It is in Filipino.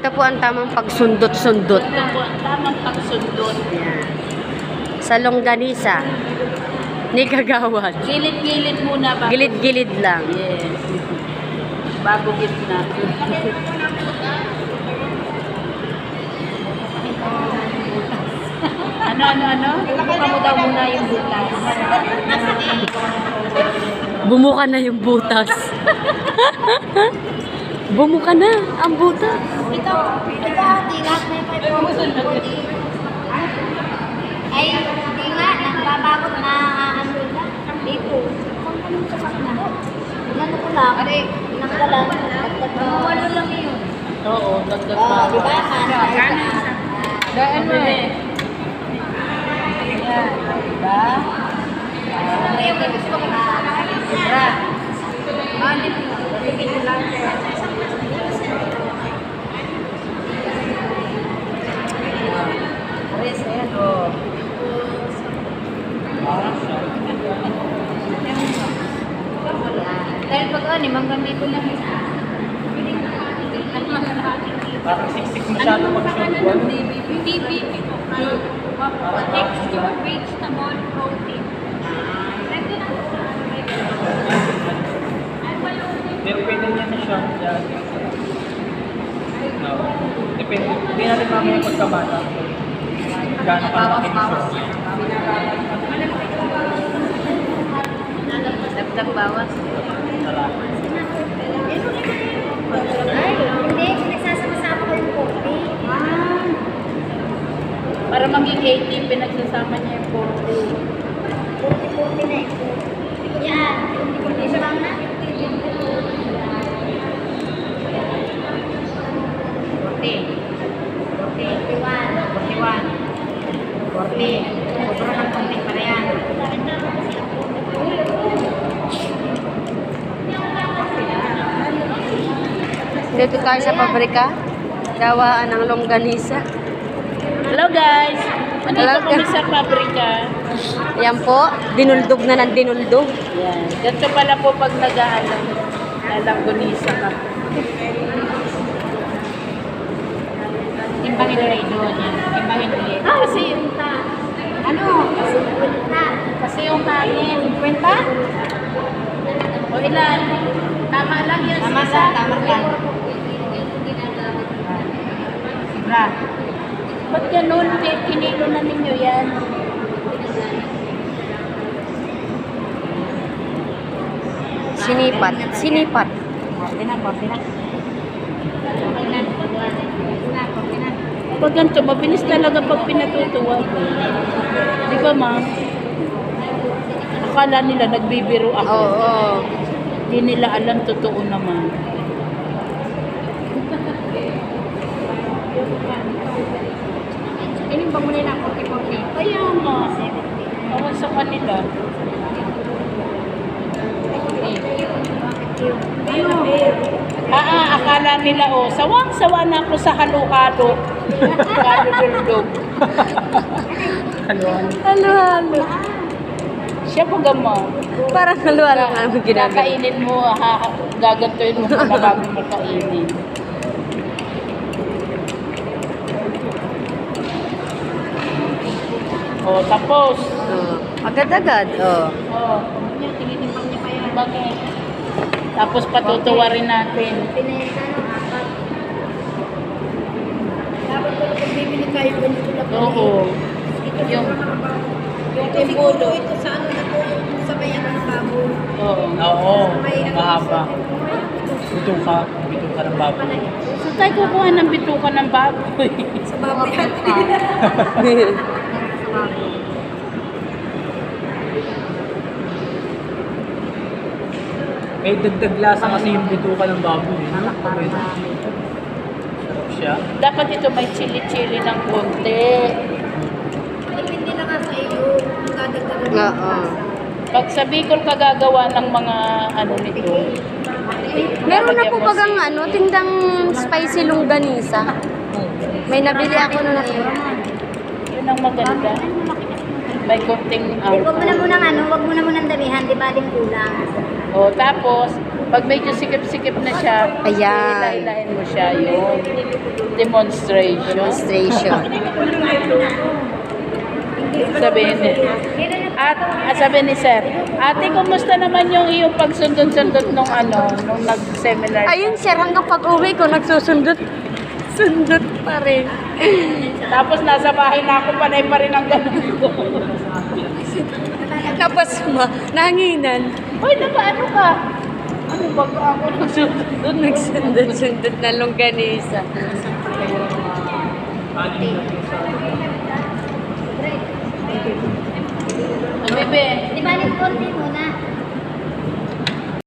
ito po ang tamang pagsundot-sundot. Ito po ang tamang pagsundot. Yan. Sa longganisa ni Kagawad. Gilid-gilid muna bago. Gilid-gilid lang. Yes. Bago gitna. Ano? Buka mo daw muna yung butas. Bumuka na yung butas. Bumuka na ang butas. Ito, ate, lahat na yung 540. Ay, hindi nga, nagbabagot na ano na. Dito. Kung anong sapat na. Ano ko lang, nakalang, walo lang yun. Oo, dagdag Oo, pa. di ba? Daan mo eh. Yan, diba? Yung gusto ko na. Sobra. Dito lang. Yes, ayan o. Dahil pag ano, manggamay ko lang. Parang siksik masyado pag-short. Texture, vegetable, protein. Pero pwede niya na siya. No. Depende. Hindi natin mamaya pagkabata. Gano'n ka laki ng short. Dagdag bawas. Ay, hindi. Pinagsasama-sama ko yung coffee. Para maging 80, pinagsasama niya yung 40 na ito. Yan. Isa lang na. 40. Sobrang ng konti pa yan. Dito tayo sa pabrika. Gawaan ng longganisa. Hello guys! Andito Hello, kami guys. sa pabrika. Yan po, dinuldog na ng dinuldog. Yan. Ganito pala po pag nag-aalam. Lalanggunisa ka. Timbangin ulit doon yan. Timbangin ulit. Kasi yung ano? Kasi yung kanin. Kwenta? O ilan? Tama lang yan. Tama lang. Sobra. Ba't ganun? Kinilo na ninyo yan. Sinipat. Sinipat. Pag ganito, mabilis talaga pag pinatutuwa. Di ba, ma'am? Akala nila nagbibiro ako. Oo. Hindi nila alam, totoo naman. Inimbang mo nila 40-40. Kaya nga. Awan sa kanila. Akala nila, sawang-sawa na ako sa halo-halo. Halo-duldog. Halo-halo. Siya po gama. Parang halo-halo ang ginagawa. Kakainin mo, gagantuin mo muna bago mo kainin. Tapos. Agad-agad. Tinitimpang niya pa yan. Bakit? Tapos patutuwa rin natin. Dapat ko kung bibili kayo, ganito lang. Oo. Yung Siguro ito sa ano na po, yung sa bayan ng baboy. Oo, mahaba. Bituka ng baboy. so tayo kukuha ng bituka ng baboy. Sa baboy yan. May dagdag lasa kasi yung bituka ng baboy. Sarap siya. Dapat ito may chili-chili ng konti. Depende na nga sa iyo kung dadagdagan mo. Oo. Pag sa Bicol ka gagawa ng mga ano nito. Meron na po bagang tindang spicy longganisa. May nabili ako na natira. Yun ang maganda. May konting Huwag mo na munang damihan, di ba din kulang. tapos Pag medyo sikip-sikip na siya, Ayan. ilahin mo siya yung demonstration. Demonstration. Sabihin ni sabi ni Sir, ate, kumusta naman yung iyong pagsundot-sundot nung nag-seminar? Ayun, sir, hanggang pag-uwi ko, nagsusundot. Sundot pa rin. Tapos nasa bahay na ako, panay pa rin ang ganun ko. Tapos, nanginan. Hoy, ano ka? Ano ba ako nagsundot? Nagsundot-sundot na longganisa. Bebe, Di ba, konti muna.